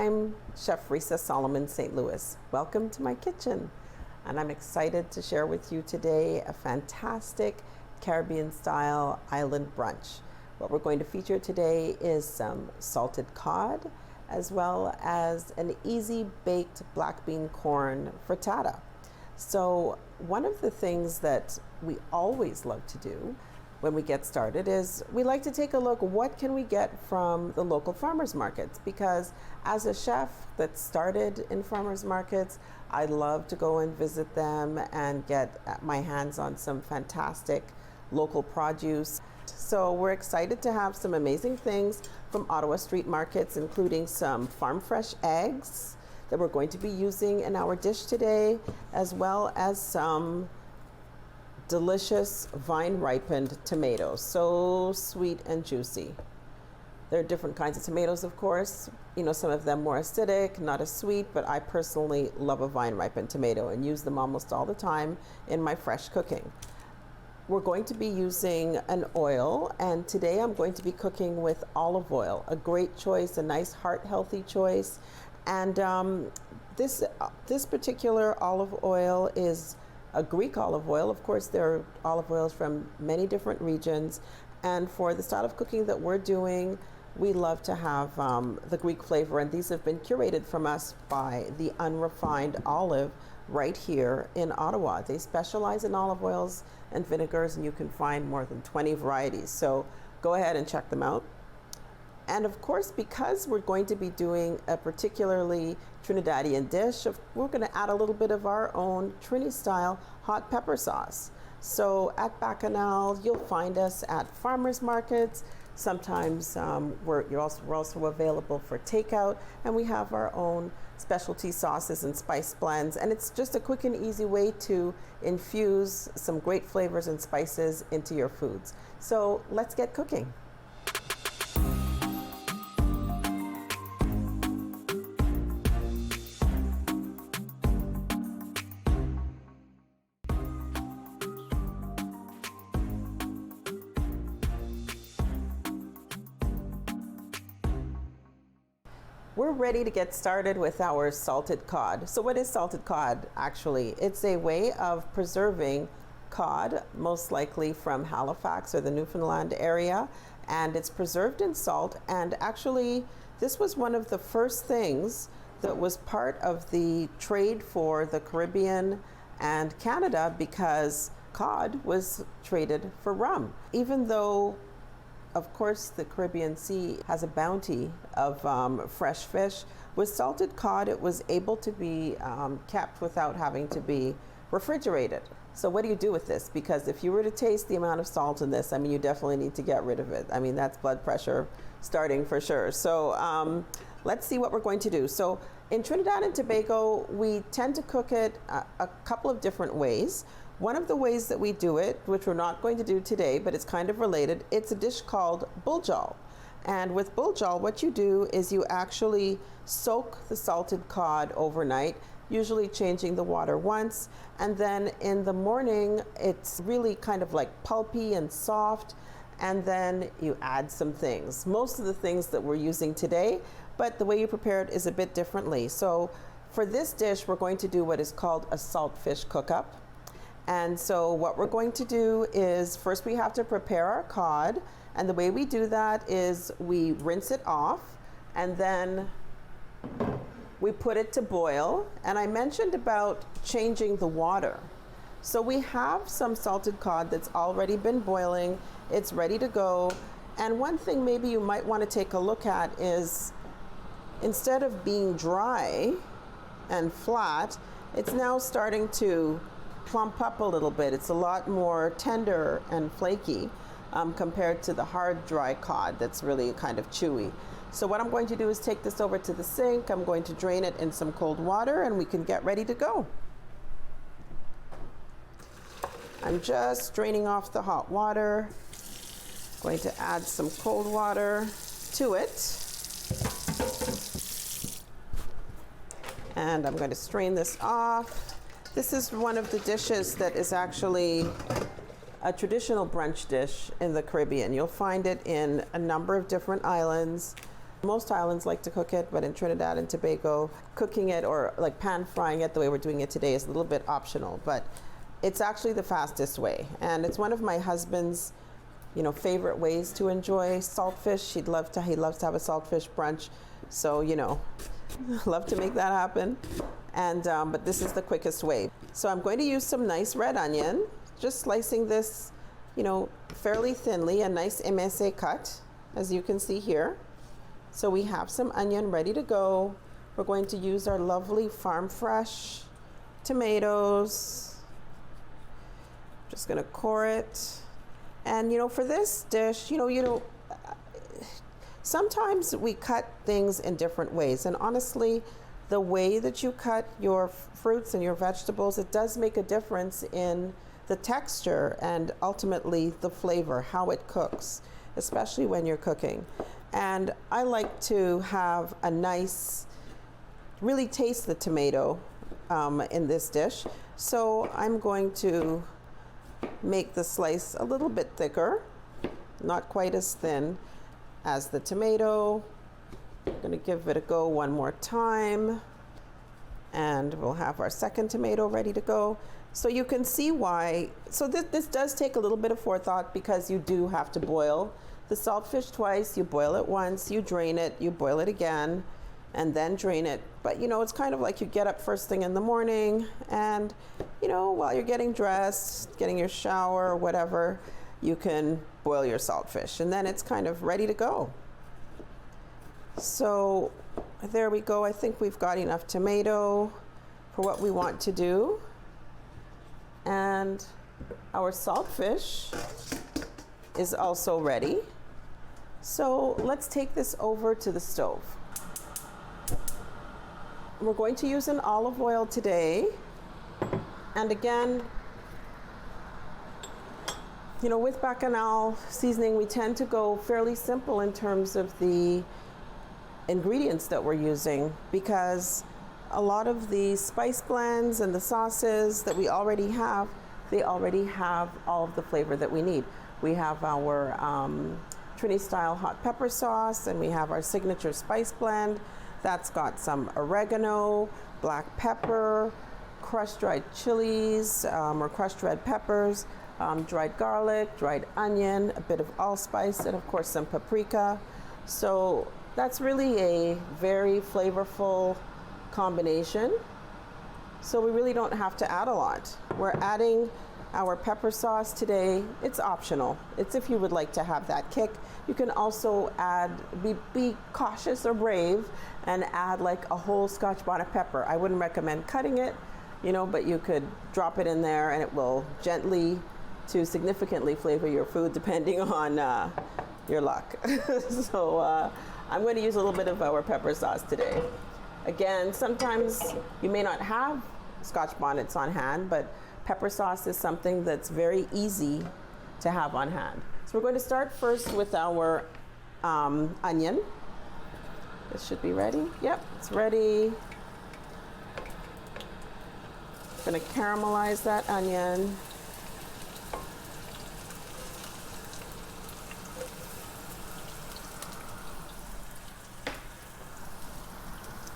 I'm Chef Resa Solomon, St. Louis. Welcome to my kitchen. And I'm excited to share with you today a fantastic Caribbean style island brunch. What we're going to feature today is some salted cod, as well as an easy baked black bean corn frittata. So one of the things that we always love to do when we get started is we like to take a look, what can we get from the local farmers markets? Because as a chef that started in farmers markets, I love to go and visit them and get my hands on some fantastic local produce. So we're excited to have some amazing things from Ottawa street markets, including some farm fresh eggs that we're going to be using in our dish today, as well as some delicious vine ripened tomatoes, so sweet and juicy. There are different kinds of tomatoes, of course. You know, some of them more acidic, not as sweet, but I personally love a vine ripened tomato and use them almost all the time in my fresh cooking. We're going to be using an oil, and today I'm going to be cooking with olive oil, a great choice, a nice heart healthy choice. And this particular olive oil is a Greek olive oil. Of course, there are olive oils from many different regions. And for the style of cooking that we're doing, we love to have the Greek flavor. And these have been curated from us by the Unrefined Olive right here in Ottawa. They specialize in olive oils and vinegars, and you can find more than 20 varieties. So go ahead and check them out. And of course, because we're going to be doing a particularly Trinidadian dish, we're going to add a little bit of our own Trini style hot pepper sauce. So at Bacchanal, you'll find us at farmers markets. Sometimes we're also available for takeout, and we have our own specialty sauces and spice blends. And it's just a quick and easy way to infuse some great flavors and spices into your foods. So let's get cooking. We're ready to get started with our salted cod. So what is salted cod actually? It's a way of preserving cod, most likely from Halifax or the Newfoundland area, and it's preserved in salt. And actually, this was one of the first things that was part of the trade for the Caribbean and Canada, because cod was traded for rum. Even though of course, the Caribbean Sea has a bounty of fresh fish. With salted cod, it was able to be kept without having to be refrigerated. So what do you do with this? Because if you were to taste the amount of salt in this, I mean, you definitely need to get rid of it. I mean, that's blood pressure starting for sure. So let's see what we're going to do. So in Trinidad and Tobago, we tend to cook it a couple of different ways. One of the ways that we do it, which we're not going to do today, but it's kind of related, it's a dish called buljol. And with buljol, what you do is you actually soak the salted cod overnight, usually changing the water once. And then in the morning, it's really kind of like pulpy and soft. And then you add some things, most of the things that we're using today, but the way you prepare it is a bit differently. So for this dish, we're going to do what is called a saltfish cookup. And so what we're going to do is first we have to prepare our cod. And the way we do that is we rinse it off and then we put it to boil. And I mentioned about changing the water. So we have some salted cod that's already been boiling. It's ready to go. And one thing maybe you might want to take a look at is, instead of being dry and flat, it's now starting to plump up a little bit. It's a lot more tender and flaky compared to the hard dry cod that's really kind of chewy. So what I'm going to do is take this over to the sink. I'm going to drain it in some cold water and we can get ready to go. I'm just draining off the hot water. Going to add some cold water to it. And I'm going to strain this off. This is one of the dishes that is actually a traditional brunch dish in the Caribbean. You'll find it in a number of different islands. Most islands like to cook it, but in Trinidad and Tobago, cooking it or like pan frying it the way we're doing it today is a little bit optional, but it's actually the fastest way. And it's one of my husband's, favorite ways to enjoy saltfish. He loves to have a saltfish brunch. So, love to make that happen. And, but this is the quickest way. So I'm going to use some nice red onion, just slicing this, fairly thinly, a nice MSA cut, as you can see here. So we have some onion ready to go. We're going to use our lovely farm fresh tomatoes. Just gonna core it. And for this dish, sometimes we cut things in different ways. And honestly, the way that you cut your fruits and your vegetables, it does make a difference in the texture and ultimately the flavor, how it cooks, especially when you're cooking. And I like to have a nice, really taste the tomato in this dish. So I'm going to make the slice a little bit thicker, not quite as thin as the tomato. I'm going to give it a go one more time. And we'll have our second tomato ready to go. So you can see why. So this does take a little bit of forethought because you do have to boil the saltfish twice. You boil it once, you drain it, you boil it again, and then drain it. But it's kind of like you get up first thing in the morning and, while you're getting dressed, getting your shower or whatever, you can boil your saltfish and then it's kind of ready to go. So there we go. I think we've got enough tomato for what we want to do. And our saltfish is also ready. So let's take this over to the stove. We're going to use an olive oil today. And again, with Bacchanal seasoning, we tend to go fairly simple in terms of the ingredients that we're using because a lot of the spice blends and the sauces that we already have, they already have all of the flavor that we need. We have our Trini style hot pepper sauce and we have our signature spice blend. That's got some oregano, black pepper, crushed dried chilies or crushed red peppers, dried garlic, dried onion, a bit of allspice, and of course some paprika. So that's really a very flavorful combination. So we really don't have to add a lot. We're adding our pepper sauce today. It's optional. It's if you would like to have that kick. You can also add, be cautious or brave and add like a whole Scotch bonnet pepper. I wouldn't recommend cutting it, but you could drop it in there and it will gently to significantly flavor your food depending on your luck. So I'm going to use a little bit of our pepper sauce today. Again, sometimes you may not have Scotch bonnets on hand, but pepper sauce is something that's very easy to have on hand. So we're going to start first with our onion. This should be ready. Yep, it's ready. I'm going to caramelize that onion.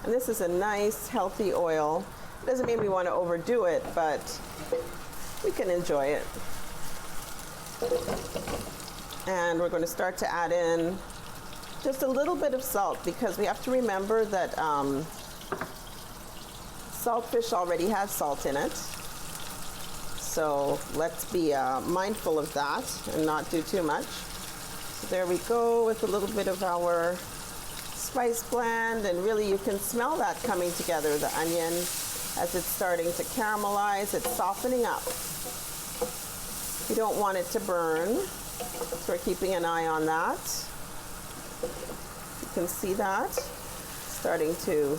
And this is a nice, healthy oil. It doesn't mean we want to overdo it, but we can enjoy it. And we're going to start to add in just a little bit of salt because we have to remember that saltfish already has salt in it. So let's be mindful of that and not do too much. So there we go with a little bit of our spice blend, and really you can smell that coming together, the onion, as it's starting to caramelize, it's softening up. You don't want it to burn, so we're keeping an eye on that. You can see that starting to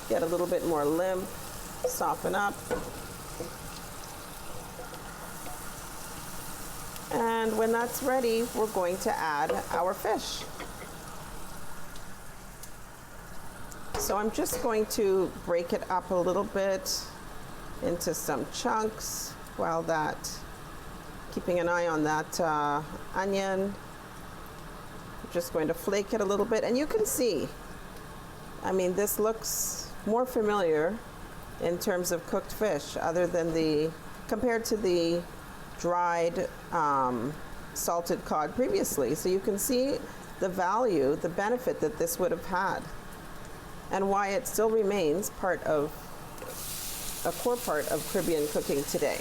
get a little bit more limp, soften up. And when that's ready, we're going to add our fish. So I'm just going to break it up a little bit into some chunks while keeping an eye on that onion. just going to flake it a little bit, and you can see, I mean, this looks more familiar in terms of cooked fish, other than compared to the dried salted cod previously. So you can see the value, the benefit that this would have had, and why it still remains a core part of Caribbean cooking today.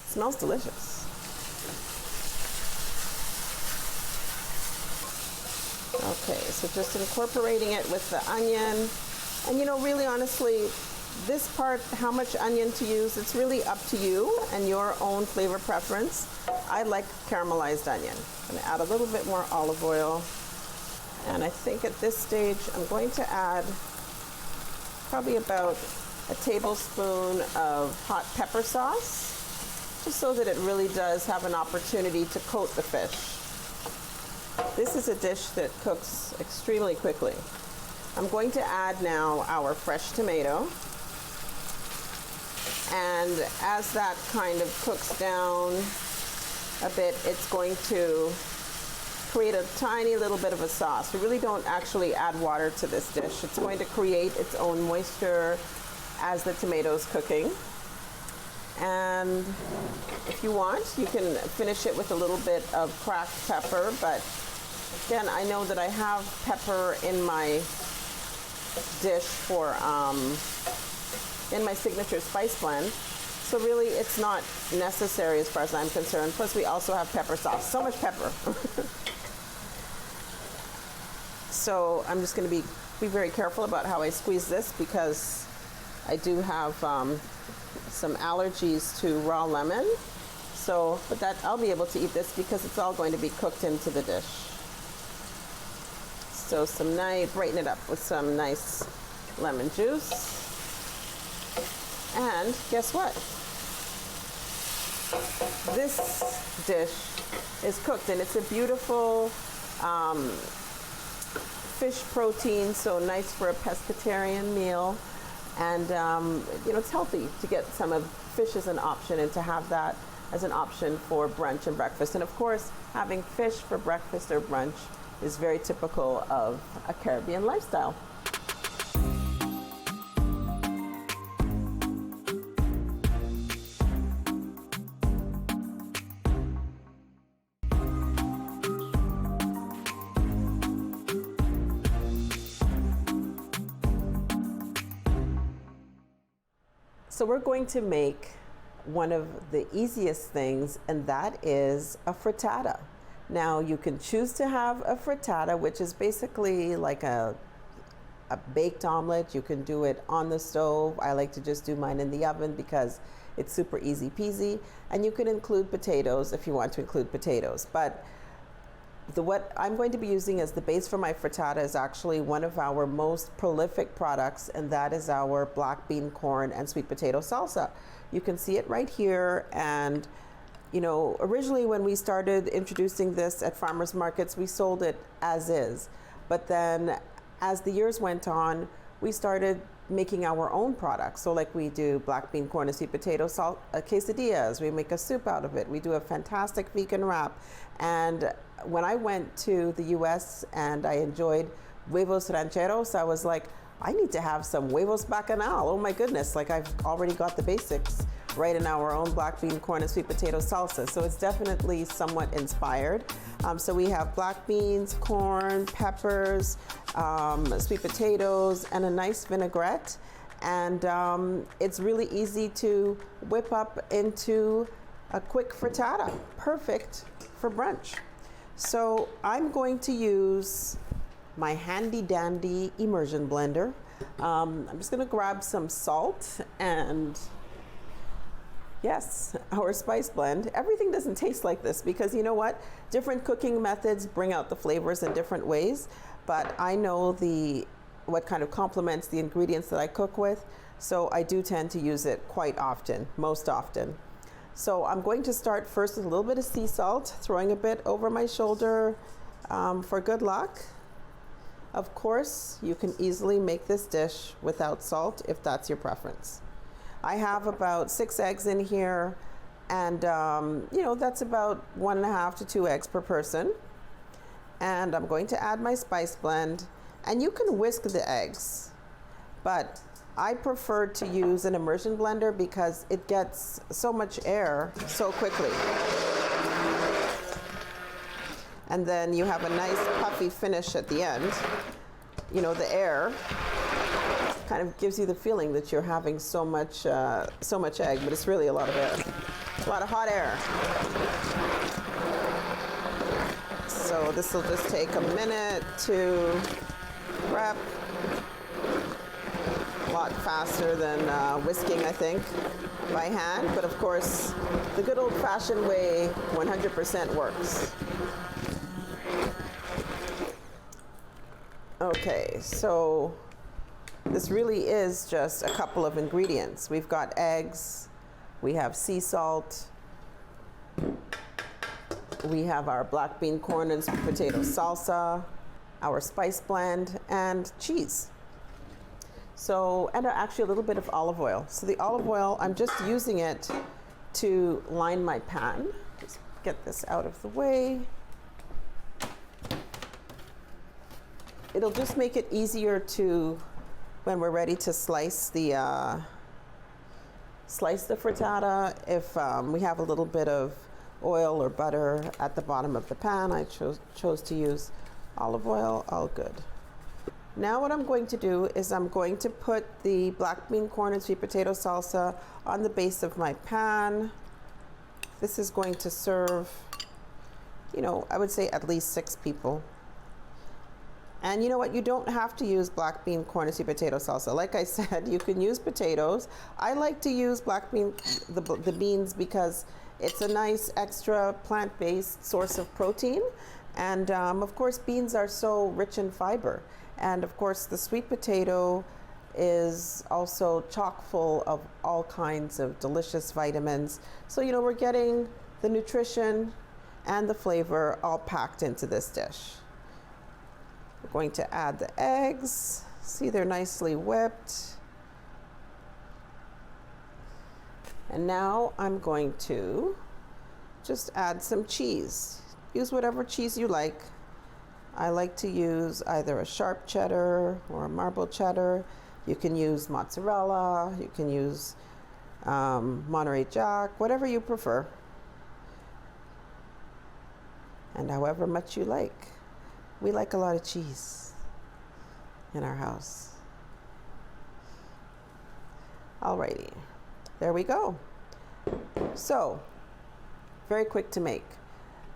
Smells delicious. Okay, so just incorporating it with the onion. And you know, really honestly, this part, how much onion to use, it's really up to you and your own flavor preference. I like caramelized onion. I'm gonna add a little bit more olive oil. And I think at this stage, I'm going to add probably about a tablespoon of hot pepper sauce, just so that it really does have an opportunity to coat the fish. This is a dish that cooks extremely quickly. I'm going to add now our fresh tomato. And as that kind of cooks down a bit, it's going to create a tiny little bit of a sauce. We really don't actually add water to this dish. It's going to create its own moisture as the tomato's cooking. And if you want, you can finish it with a little bit of cracked pepper, but again, I know that I have pepper in my dish for in my signature spice blend, so really it's not necessary as far as I'm concerned. Plus we also have pepper sauce, so much pepper. So I'm just going to be very careful about how I squeeze this, because I do have some allergies to raw lemon. So, but that I'll be able to eat this because it's all going to be cooked into the dish. So brighten it up with some nice lemon juice. And guess what? This dish is cooked, and it's a beautiful fish protein, so nice for a pescatarian meal. And you know, it's healthy to get some of fish as an option, and to have that as an option for brunch and breakfast. And of course, having fish for breakfast or brunch is very typical of a Caribbean lifestyle. So we're going to make one of the easiest things, and that is a frittata. Now you can choose to have a frittata, which is basically like a baked omelet. You can do it on the stove. I like to just do mine in the oven because it's super easy peasy. And you can include potatoes if you want to include potatoes. But what I'm going to be using as the base for my frittata is actually one of our most prolific products, and that is our black bean, corn, and sweet potato salsa. You can see it right here. And you know, originally when we started introducing this at farmers markets, we sold it as is. But then as the years went on, we started making our own products. So like we do black bean, corn, and sweet potato quesadillas. We make a soup out of it. We do a fantastic vegan wrap. And when I went to the US and I enjoyed huevos rancheros, I was like, I need to have some huevos bacanal. Oh my goodness, like I've already got the basics right in our own black bean, corn, and sweet potato salsa. So it's definitely somewhat inspired. So we have black beans, corn, peppers, sweet potatoes, and a nice vinaigrette. And it's really easy to whip up into a quick frittata, perfect for brunch. So I'm going to use my handy dandy immersion blender. I'm just gonna grab some salt and yes, our spice blend. Everything doesn't taste like this because you know what? Different cooking methods bring out the flavors in different ways, but I know what kind of complements the ingredients that I cook with, so I do tend to use it quite often, most often. So I'm going to start first with a little bit of sea salt, throwing a bit over my shoulder for good luck. Of course, you can easily make this dish without salt if that's your preference. I have about 6 eggs in here, and you know, that's about 1.5 to 2 eggs per person. And I'm going to add my spice blend. And you can whisk the eggs, but I prefer to use an immersion blender because it gets so much air so quickly. And then you have a nice puffy finish at the end. You know, the air kind of gives you the feeling that you're having so much egg, but it's really a lot of air, a lot of hot air. So this will just take a minute to prep. A lot faster than whisking, I think, by hand. But of course, the good old-fashioned way 100% works. Okay, so this really is just a couple of ingredients. We've got eggs, we have sea salt, we have our black bean corn and sweet potato salsa, our spice blend, and cheese. So, and actually a little bit of olive oil. So the olive oil, I'm just using it to line my pan. Just get this out of the way. It'll just make it easier to, when we're ready to slice the frittata, if we have a little bit of oil or butter at the bottom of the pan. I chose to use olive oil, all good. Now what I'm going to do is I'm going to put the black bean corn and sweet potato salsa on the base of my pan. This is going to serve, you know, I would say at least 6 people. And you know what, you don't have to use black bean corn and sweet potato salsa. Like I said, you can use potatoes. I like to use black bean, the beans, because it's a nice extra plant-based source of protein. And of course, beans are so rich in fiber. And of course, the sweet potato is also chock full of all kinds of delicious vitamins. So, you know, we're getting the nutrition and the flavor all packed into this dish. We're going to add the eggs. See, they're nicely whipped. And now I'm going to just add some cheese. Use whatever cheese you like. I like to use either a sharp cheddar or a marble cheddar. You can use mozzarella, you can use Monterey Jack, whatever you prefer. And however much you like. We like a lot of cheese in our house. Alrighty, there we go. So, very quick to make.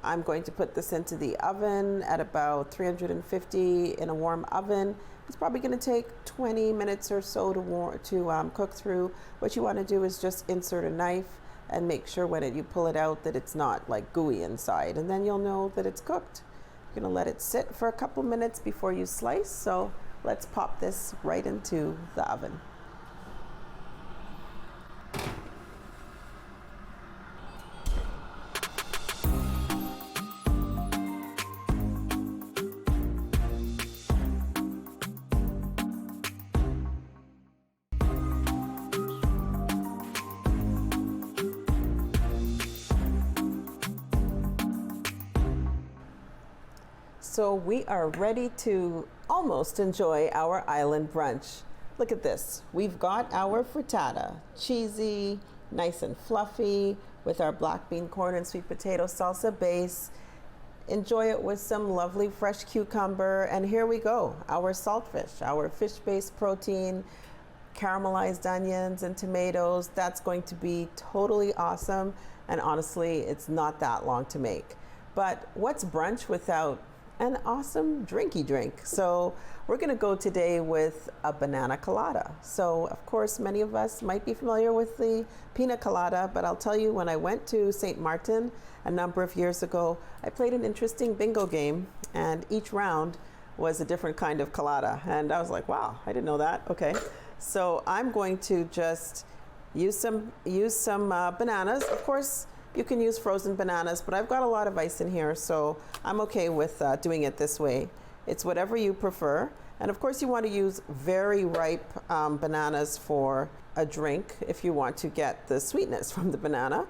I'm going to put this into the oven at about 350 in a warm oven. It's probably going to take 20 minutes or so to cook through. What you want to do is just insert a knife and make sure when you pull it out that it's not like gooey inside, and then you'll know that it's cooked. You're going to let it sit for a couple minutes before you slice. So let's pop this right into the oven. So we are ready to almost enjoy our island brunch. Look at this. We've got our frittata, cheesy, nice and fluffy, with our black bean corn and sweet potato salsa base. Enjoy it with some lovely fresh cucumber. And here we go, our saltfish, our fish-based protein, caramelized onions and tomatoes. That's going to be totally awesome. And honestly, it's not that long to make. But what's brunch without an awesome drinky drink? So we're going to go today with a banana colada. So of course, many of us might be familiar with the pina colada, but I'll tell you, when I went to St. Martin a number of years ago, I played an interesting bingo game, and each round was a different kind of colada. And I was like, wow, I didn't know that. Okay. So I'm going to just use some bananas. Of course, you can use frozen bananas, but I've got a lot of ice in here, so I'm okay with doing it this way. It's whatever you prefer. And of course, you want to use very ripe bananas for a drink if you want to get the sweetness from the banana.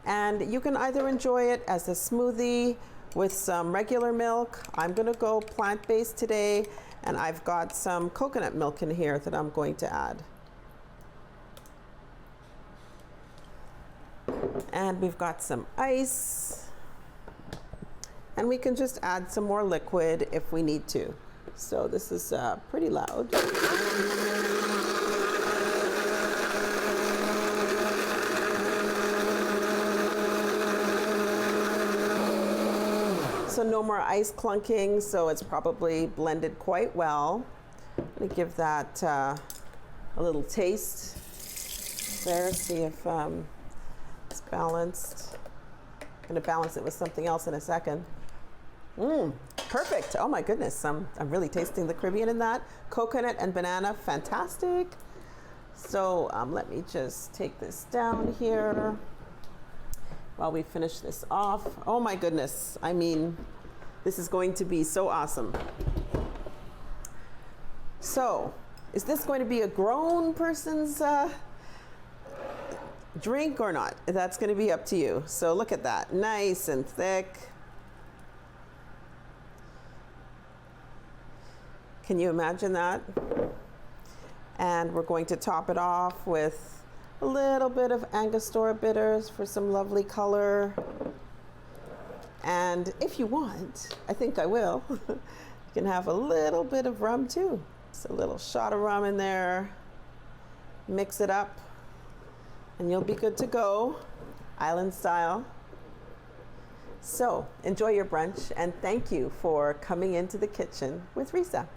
And you can either enjoy it as a smoothie, with some regular milk. I'm gonna go plant-based today, and I've got some coconut milk in here that I'm going to add. And we've got some ice, and we can just add some more liquid if we need to. So this is pretty loud. So no more ice clunking, so it's probably blended quite well. I'm gonna give that a little taste there, see if it's balanced. I'm gonna balance it with something else in a second. Perfect. Oh my goodness, I'm really tasting the Caribbean in that. Coconut and banana, fantastic. So let me just take this down here while we finish this off. Oh my goodness, I mean, this is going to be so awesome. So, is this going to be a grown person's drink or not? That's going to be up to you. So look at that, nice and thick. Can you imagine that? And we're going to top it off with a little bit of Angostura bitters for some lovely color. And if you want, I think I will, you can have a little bit of rum too. Just a little shot of rum in there, mix it up, and you'll be good to go, island style. So enjoy your brunch, and thank you for coming into the kitchen with Resa.